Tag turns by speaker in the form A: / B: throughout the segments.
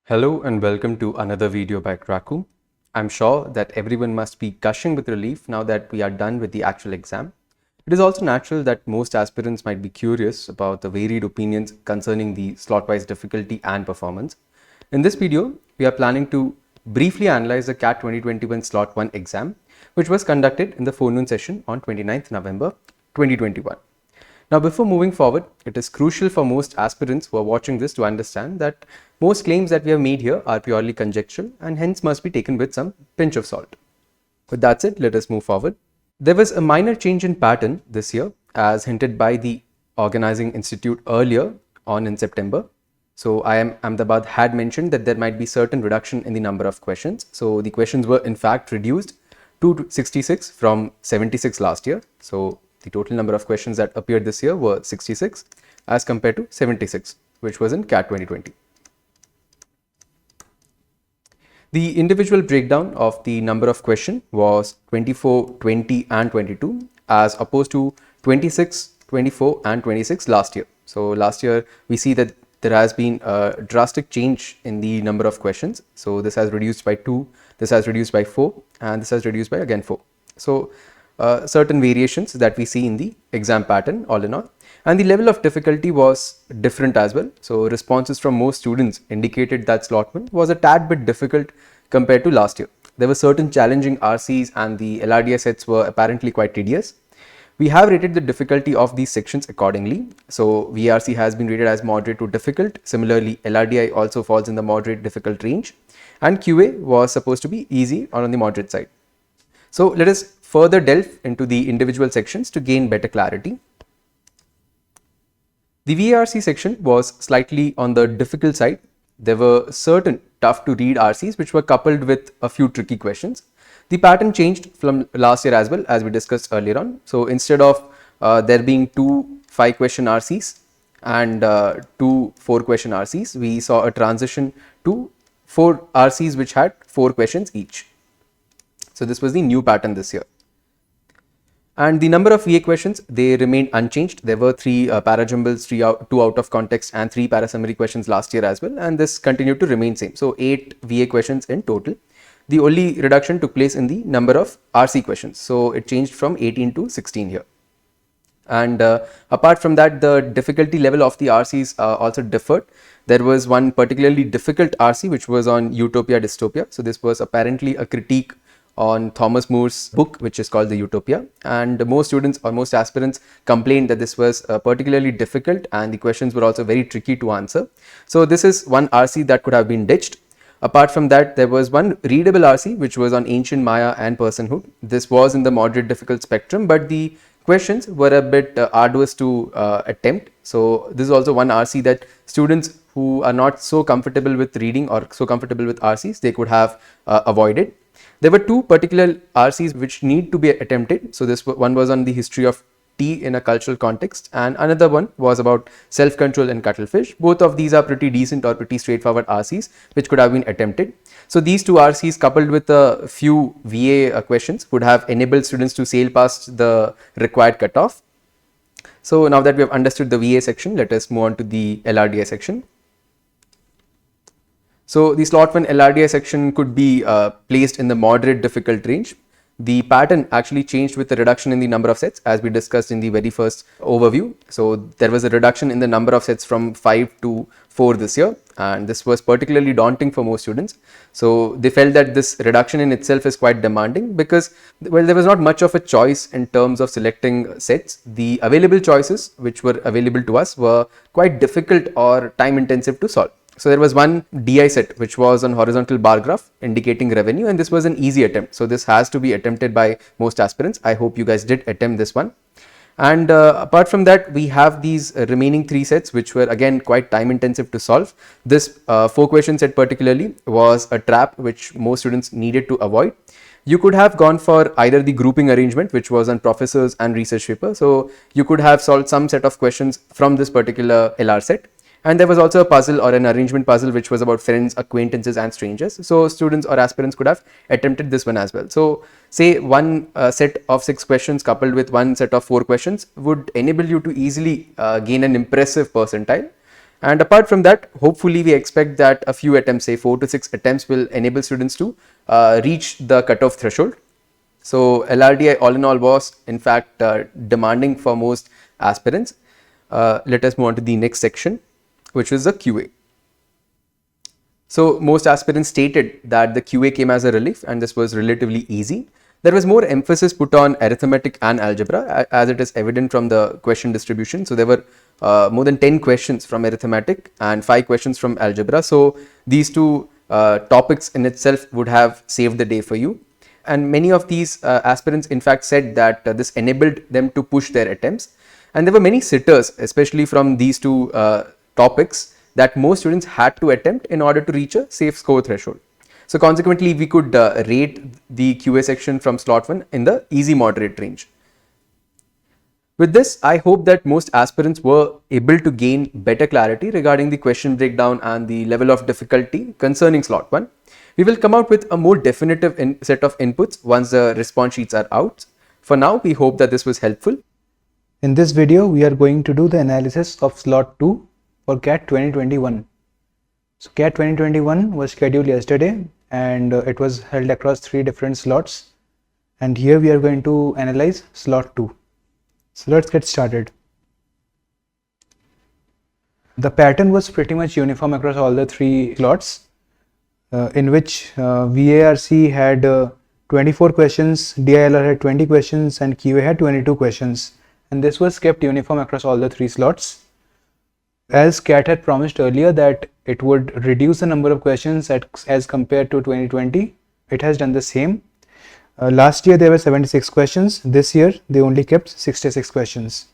A: Hello and welcome to another video by Cracku. I'm sure that everyone must be gushing with relief now that we are done with the actual exam. It is also natural that most aspirants might be curious about the varied opinions concerning the slot-wise difficulty and performance. In this video, we are planning to briefly analyze the CAT 2021 Slot 1 exam, which was conducted in the forenoon session on 29th November 2021. Now, before moving forward, it is crucial for most aspirants who are watching this to understand that most claims that we have made here are purely conjectural and hence must be taken with some pinch of salt. With that said, let us move forward. There was a minor change in pattern this year as hinted by the organizing institute earlier on in September. So Ahmedabad had mentioned that there might be certain reduction in the number of questions. So the questions were in fact reduced to 66 from 76 last year. So the total number of questions that appeared this year were 66 as compared to 76, which was in CAT 2020. The individual breakdown of the number of questions was 24, 20 and 22 as opposed to 26, 24 and 26 last year. So last year we see that there has been a drastic change in the number of questions. So this has reduced by 2, this has reduced by 4 and this has reduced by again 4. So certain variations that we see in the exam pattern all in all, and the level of difficulty was different as well. So responses from most students indicated that slot 1 was a tad bit difficult compared to last year. There were certain challenging RCs and the LRDI sets were apparently quite tedious. We have rated the difficulty of these sections accordingly. So VRC has been rated as moderate to difficult. Similarly, LRDI also falls in the moderate difficult range, and QA was supposed to be easy or on the moderate side. So let us further delve into the individual sections to gain better clarity. The VARC section was slightly on the difficult side. There were certain tough to read RCs which were coupled with a few tricky questions. The pattern changed from last year as well, as we discussed earlier on. So instead of there being 2 5-question RCs and 2 4-question RCs, we saw a transition to 4 RCs which had 4 questions each. So this was the new pattern this year. And the number of VA questions, they remained unchanged. There were 3 parajumbles, 2 out of context and 3 parasummary questions last year as well. And this continued to remain same. So 8 VA questions in total. The only reduction took place in the number of RC questions. So it changed from 18 to 16 here. And apart from that, the difficulty level of the RCs also differed. There was one particularly difficult RC which was on utopia dystopia. So this was apparently a critique on Thomas More's book, which is called The Utopia, and most students or most aspirants complained that this was particularly difficult and the questions were also very tricky to answer. So this is one RC that could have been ditched. Apart from that, there was one readable RC which was on ancient Maya and personhood. This was in the moderate difficult spectrum, but the questions were a bit arduous to attempt. So this is also one RC that students who are not so comfortable with reading or so comfortable with RCs, they could have avoided. There were 2 particular RCs which need to be attempted. So this one was on the history of tea in a cultural context, and another one was about self-control in cuttlefish. Both of these are pretty decent or pretty straightforward RCs which could have been attempted. So these 2 RCs coupled with a few VA questions would have enabled students to sail past the required cutoff. So now that we have understood the VA section, let us move on to the LRDI section. So the slot 1 LRDI section could be placed in the moderate difficult range. The pattern actually changed with the reduction in the number of sets, as we discussed in the very first overview. So there was a reduction in the number of sets from 5 to 4 this year, and this was particularly daunting for most students. So they felt that this reduction in itself is quite demanding because, well, there was not much of a choice in terms of selecting sets. The available choices which were available to us were quite difficult or time intensive to solve. So there was one DI set which was on horizontal bar graph indicating revenue, and this was an easy attempt. So this has to be attempted by most aspirants. I hope you guys did attempt this one. And apart from that, we have these remaining 3 sets which were again quite time intensive to solve. This 4-question set particularly was a trap which most students needed to avoid. You could have gone for either the grouping arrangement which was on professors and research paper. So you could have solved some set of questions from this particular LR set. And there was also a puzzle or an arrangement puzzle which was about friends, acquaintances and strangers. So students or aspirants could have attempted this one as well. So say one set of 6 questions coupled with one set of 4 questions would enable you to easily gain an impressive percentile. And apart from that, hopefully we expect that a few attempts, say 4 to 6 attempts, will enable students to reach the cutoff threshold. So LRDI all in all was in fact demanding for most aspirants. Let us move on to the next section, which was the QA. So most aspirants stated that the QA came as a relief and this was relatively easy. There was more emphasis put on arithmetic and algebra, as it is evident from the question distribution. So there were more than 10 questions from arithmetic and 5 questions from algebra. So these two topics in itself would have saved the day for you. And many of these aspirants in fact said that this enabled them to push their attempts. And there were many sitters, especially from these two topics, that most students had to attempt in order to reach a safe score threshold. So consequently, we could rate the QA section from slot 1 in the easy moderate range. With this, I hope that most aspirants were able to gain better clarity regarding the question breakdown and the level of difficulty concerning slot 1. We will come out with a more definitive set of inputs once the response sheets are out. For now, we hope that this was helpful.
B: In this video, we are going to do the analysis of slot 2 for CAT 2021. So CAT 2021 was scheduled yesterday and it was held across 3 different slots, and here we are going to analyze slot 2. So let's get started. The pattern was pretty much uniform across all the 3 slots, in which VARC had 24 questions, DILR had 20 questions and QA had 22 questions, and this was kept uniform across all the 3 slots. As CAT had promised earlier that it would reduce the number of questions as compared to 2020, it has done the same. Last year there were 76 questions, this year they only kept 66 questions.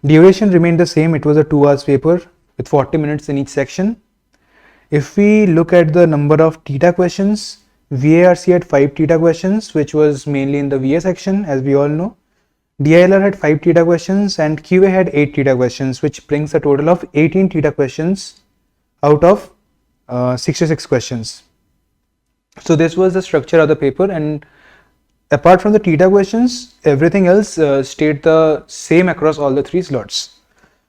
B: Duration remained the same, it was a 2 hours paper with 40 minutes in each section. If we look at the number of theta questions, VARC had 5 theta questions, which was mainly in the VA section, as we all know. DILR had 5 theta questions and QA had 8 theta questions, which brings a total of 18 theta questions out of 66 questions. So this was the structure of the paper, and apart from the theta questions, everything else stayed the same across all the 3 slots.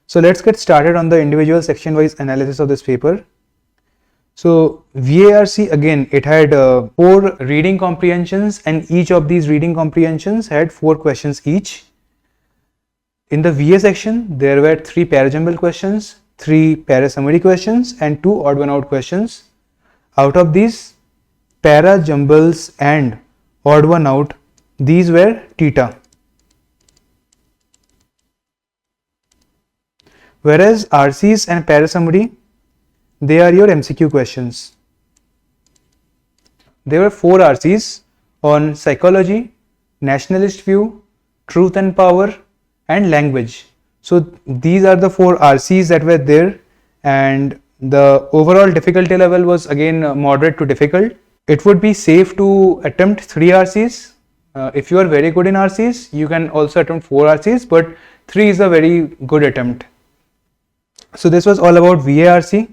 B: So let's get started on the individual section wise analysis of this paper. So VARC, again, it had 4 reading comprehensions, and each of these reading comprehensions had 4 questions each. In the VA section, there were 3 parajumble questions, 3 para-summary questions and 2 odd one out questions. Out of these, para, jumbles and odd one out, these were theta. Whereas RCs and para-summary, they are your MCQ questions. There were 4 RCs on psychology, nationalist view, truth and power and language. So these are the 4 RCs that were there, and the overall difficulty level was again moderate to difficult. It would be safe to attempt 3 RCs. If you are very good in RCs, you can also attempt 4 RCs, but 3 is a very good attempt. So this was all about VARC.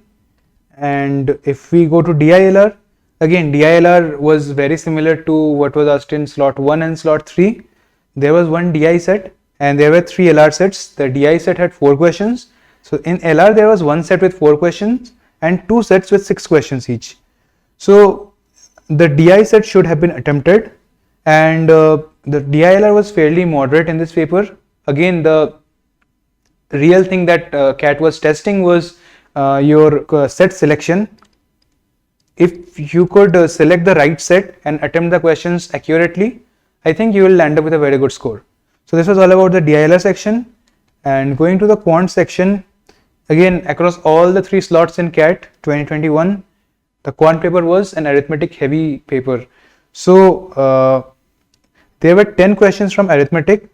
B: And if we go to DILR, again DILR was very similar to what was asked in slot 1 and slot 3. There was 1 DI set and there were 3 LR sets. The DI set had 4 questions. So in LR there was 1 set with 4 questions and 2 sets with 6 questions each. So the DI set should have been attempted, and the DILR was fairly moderate in this paper. Again, the real thing that CAT was testing was your set selection. If you could select the right set and attempt the questions accurately, I think you will land up with a very good score. So this was all about the DILR section. And going to the quant section, again across all the 3 slots in CAT 2021, the quant paper was an arithmetic heavy paper. So there were 10 questions from arithmetic,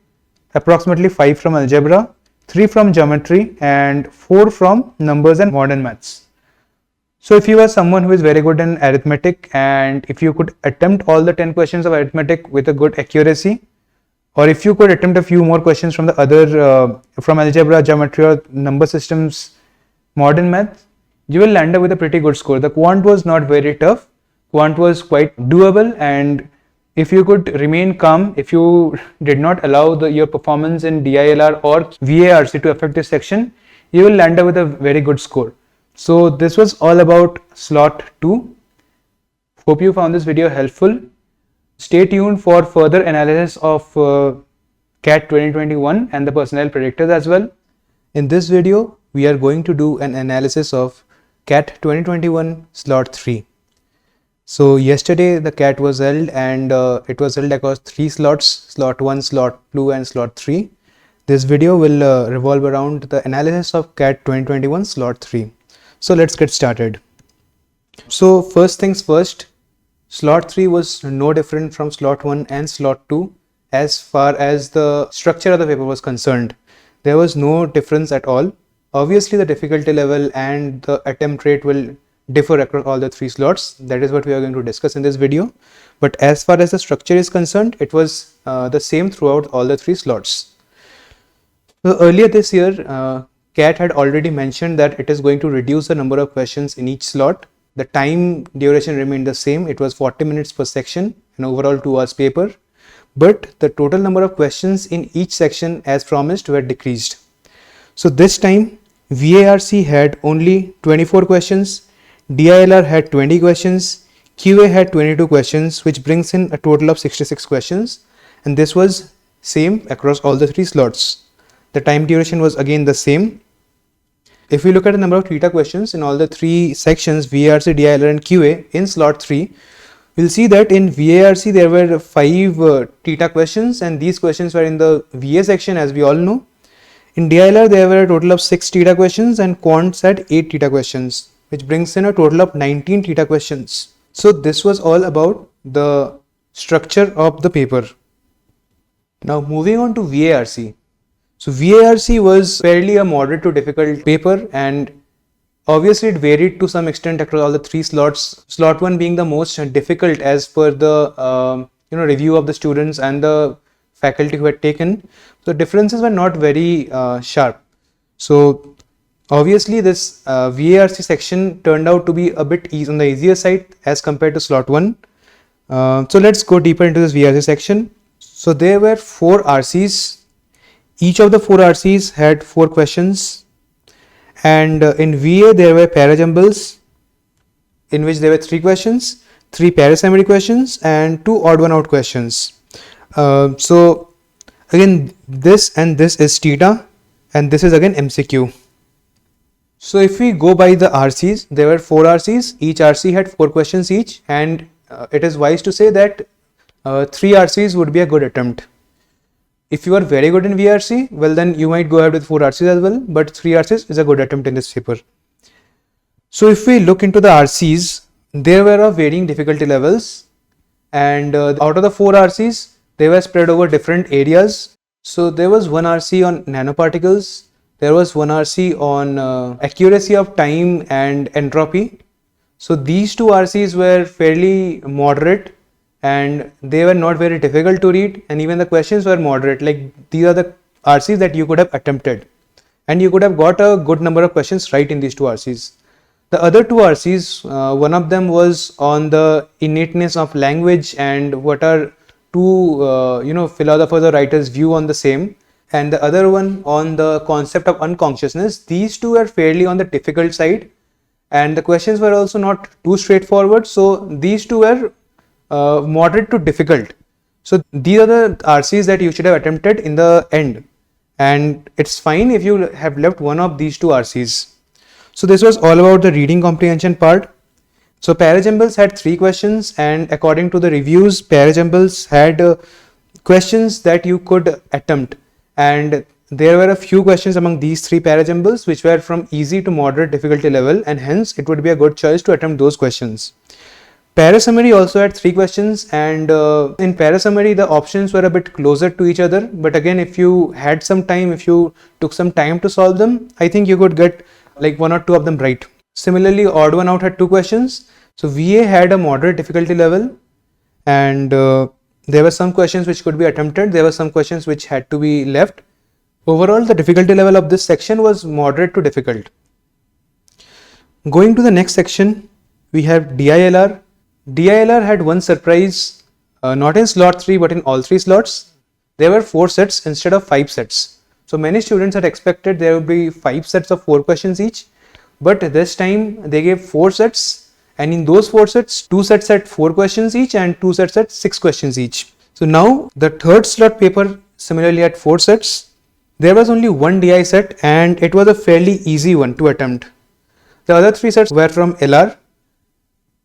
B: approximately 5 from algebra, 3 from geometry and 4 from numbers and modern maths. So if you are someone who is very good in arithmetic, and if you could attempt all the 10 questions of arithmetic with a good accuracy, or if you could attempt a few more questions from the other from algebra, geometry or number systems, modern math, you will land up with a pretty good score. The quant was not very tough. Quant was quite doable, and if you could remain calm, if you did not allow your performance in DILR or VARC to affect this section, you will land up with a very good score. So this was all about slot 2. Hope you found this video helpful. Stay tuned for further analysis of CAT 2021 and the personnel predictors as well. In this video, we are going to do an analysis of CAT 2021 slot 3. So yesterday the CAT was held and it was held across 3 slots, slot 1, slot 2 and slot 3. This video will revolve around the analysis of CAT 2021 slot 3. So let's get started. So first things first, slot 3 was no different from slot 1 and slot 2 as far as the structure of the paper was concerned. There was no difference at all. Obviously the difficulty level and the attempt rate will differ across all the 3 slots. That is what we are going to discuss in this video. But as far as the structure is concerned, it was the same throughout all the 3 slots. So earlier this year, CAT had already mentioned that it is going to reduce the number of questions in each slot. The time duration remained the same. It was 40 minutes per section and overall 2 hours paper. But the total number of questions in each section as promised were decreased. So this time VARC had only 24 questions, DILR had 20 questions, QA had 22 questions, which brings in a total of 66 questions, and this was same across all the 3 slots. The time duration was again the same. If we look at the number of theta questions in all the 3 sections, VARC, DILR and QA in slot 3, we'll see that in VARC there were 5 theta questions, and these questions were in the VA section, as we all know. In DILR there were a total of 6 theta questions and quants had 8 theta questions, which brings in a total of 19 theta questions. So this was all about the structure of the paper. Now moving on to VARC. So VARC was fairly a moderate to difficult paper, and obviously it varied to some extent across all the 3 slots. Slot 1 being the most difficult as per the review of the students and the faculty who had taken. So differences were not very sharp. So obviously this VARC section turned out to be a bit on the easier side as compared to slot 1. So let's go deeper into this VARC section. So there were 4 RCs. Each of the 4 RCs had 4 questions, and in VA there were parajumbles in which there were 3 questions, 3 parasummary questions and 2 odd one out questions. So again this and this is theta and this is again MCQ. So if we go by the RCs, there were 4 RCs, each RC had 4 questions each, and it is wise to say that 3 RCs would be a good attempt. If you are very good in VRC, well then you might go ahead with 4 RCs as well, but 3 RCs is a good attempt in this paper. So if we look into the RCs, there were of varying difficulty levels, and out of the 4 RCs, they were spread over different areas. So there was 1 RC on nanoparticles, there was 1 RC on accuracy of time and entropy. So these 2 RCs were fairly moderate, and they were not very difficult to read, and even the questions were moderate. Like these are the RCs that you could have attempted, and you could have got a good number of questions right in these 2 RCs. The other 2 RCs, one of them was on the innateness of language and what are 2 philosophers or writers' view on the same, and the other one on the concept of unconsciousness. These 2 are fairly on the difficult side, and the questions were also not too straightforward. So these 2 were moderate to difficult. So these are the RCs that you should have attempted in the end, and it's fine if you have left one of these 2 RCs. So this was all about the reading comprehension part. So parajumbles had 3 questions, and according to the reviews, parajumbles had questions that you could attempt, and there were a few questions among these 3 parajumbles which were from easy to moderate difficulty level, and hence it would be a good choice to attempt those questions. Parasummary also had 3 questions, and in parasummary the options were a bit closer to each other, but again if you had some time, if you took some time to solve them, I think you could get like 1 or 2 of them right. Similarly, odd one out had 2 questions. So VA had a moderate difficulty level, and there were some questions which could be attempted, there were some questions which had to be left. Overall the difficulty level of this section was moderate to difficult. Going to the next section, we have DILR. DILR had one surprise, not in slot 3 but in all 3 slots. There were 4 sets instead of 5 sets. So many students had expected there would be 5 sets of 4 questions each, but this time they gave 4 sets, and in those 4 sets, 2 sets had 4 questions each and 2 sets had 6 questions each. So now the third slot paper similarly had 4 sets. There was only one DI set and it was a fairly easy one to attempt. The other 3 sets were from LR.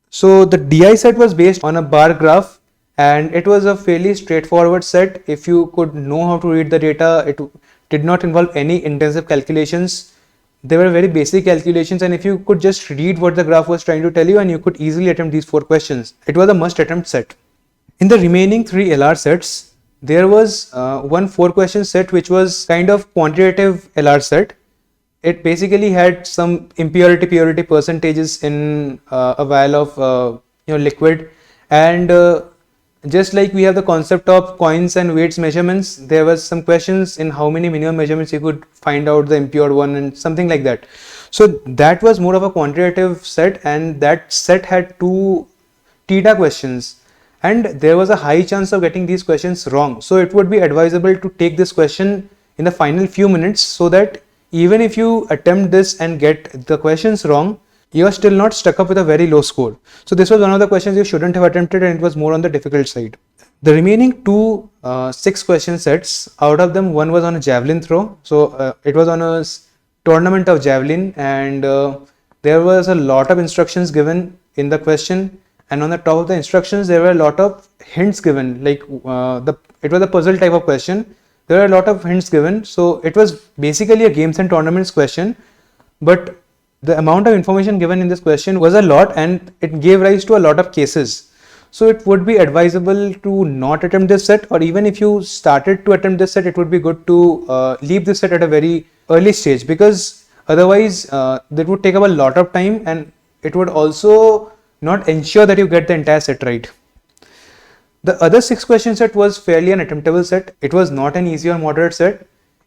B: So the DI set was based on a bar graph and it was a fairly straightforward set. If you could know how to read the data, it did not involve any intensive calculations. They were very basic calculations, and if you could just read what the graph was trying to tell you, and you could easily attempt these 4 questions. It was a must attempt set. In the remaining 3 LR sets, there was one 4 question set which was kind of quantitative LR set. It basically had some purity percentages in a vial of liquid, and just like we have the concept of coins and weights measurements, there was some questions in how many minimum measurements you could find out the impure one and something like that. So that was more of a quantitative set, and that set had 2 theta questions, and there was a high chance of getting these questions wrong. So it would be advisable to take this question in the final few minutes, so that even if you attempt this and get the questions wrong, you are still not stuck up with a very low score. So this was one of the questions you shouldn't have attempted, and it was more on the difficult side. The remaining 2 6 question sets, out of them one was on a javelin throw. So it was on a tournament of javelin, and there was a lot of instructions given in the question, and on the top of the instructions there were a lot of hints given, like it was a puzzle type of question. There were a lot of hints given, so it was basically a games and tournaments question, but the amount of information given in this question was a lot, and it gave rise to a lot of cases. So it would be advisable to not attempt this set, or even if you started to attempt this set, it would be good to leave this set at a very early stage, because otherwise that would take up a lot of time, and it would also not ensure that you get the entire set right. The other 6 question set was fairly an attemptable set. It was not an easy or moderate set.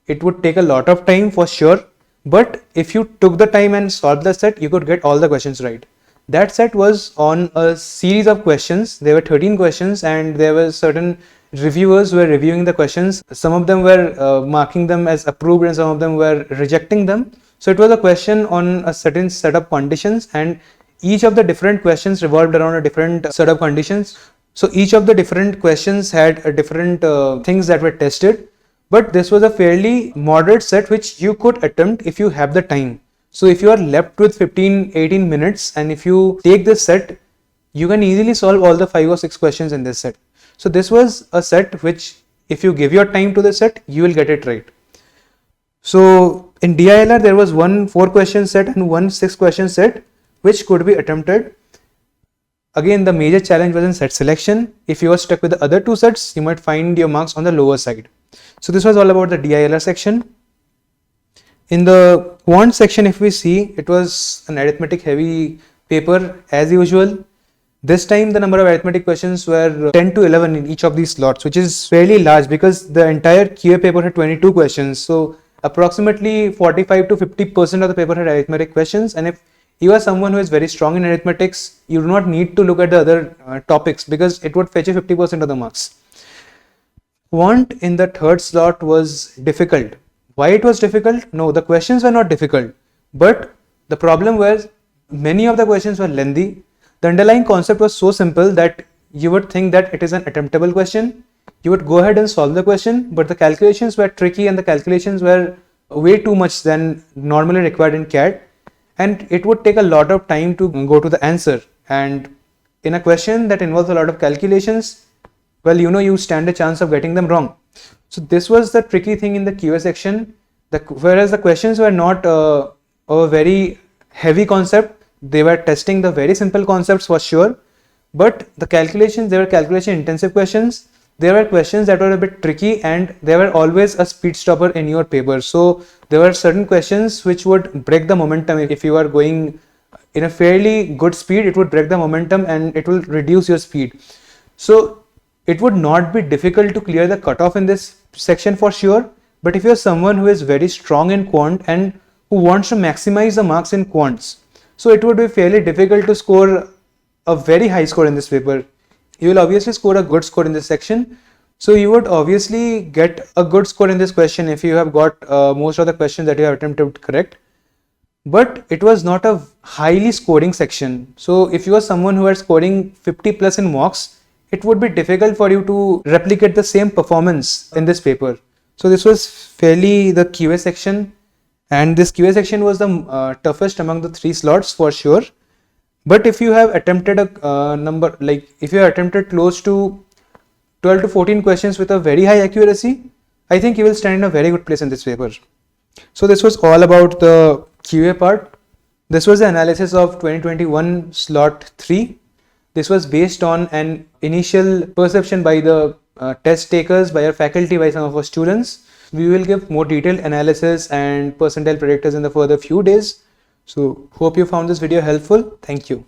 B: It would take a lot of time for sure, but if you took the time and solved the set, you could get all the questions right. That set was on a series of questions. There were 13 questions, and there were certain reviewers who were reviewing the questions. Some of them were marking them as approved, and some of them were rejecting them. So it was a question on a certain set of conditions, and each of the different questions revolved around a different set of conditions. So each of the different questions had a different things that were tested, but this was a fairly moderate set which you could attempt if you have the time. So if you are left with 15-18 minutes, and if you take this set, you can easily solve all the 5 or 6 questions in this set. So this was a set which, if you give your time to the set, you will get it right. So in DILR there was one 4 question set and one 6 question set which could be attempted. Again, the major challenge was in set selection. If you were stuck with the other 2 sets, you might find your marks on the lower side. So this was all about the DILR section. In the quant section, if we see, it was an arithmetic heavy paper as usual. This time the number of arithmetic questions were 10 to 11 in each of these slots, which is fairly large because the entire QA paper had 22 questions. So approximately 45 to 50% of the paper had arithmetic questions, and if you are someone who is very strong in arithmetics, you do not need to look at the other topics because it would fetch you 50% of the marks. Quant in the third slot was difficult. Why it was difficult? No, the questions were not difficult, but the problem was many of the questions were lengthy. The underlying concept was so simple that you would think that it is an attemptable question. You would go ahead and solve the question, but the calculations were tricky and the calculations were way too much than normally required in CAT. And it would take a lot of time to go to the answer, and in a question that involves a lot of calculations, well, you stand a chance of getting them wrong. So this was the tricky thing in the QA section, whereas the questions were not a very heavy concept. They were testing the very simple concepts for sure, but the calculations, they were calculation intensive questions. There were questions that were a bit tricky, and there were always a speed stopper in your paper. So there were certain questions which would break the momentum. If you are going in a fairly good speed, it would break the momentum and it will reduce your speed. So it would not be difficult to clear the cutoff in this section for sure. But if you are someone who is very strong in quant and who wants to maximize the marks in quants, so it would be fairly difficult to score a very high score in this paper. You will obviously score a good score in this section. So you would obviously get a good score in this question if you have got most of the questions that you have attempted correct. But it was not a highly scoring section. So if you are someone who are scoring 50 plus in mocks, it would be difficult for you to replicate the same performance in this paper. So this was fairly the QA section, and this QA section was the toughest among the 3 slots for sure. But if you have attempted a number, like if you have attempted close to 12 to 14 questions with a very high accuracy, I think you will stand in a very good place in this paper. So this was all about the QA part. This was the analysis of 2021 slot 3. This was based on an initial perception by the test takers, by our faculty, by some of our students. We will give more detailed analysis and percentile predictors in the further few days. So hope you found this video helpful. Thank you.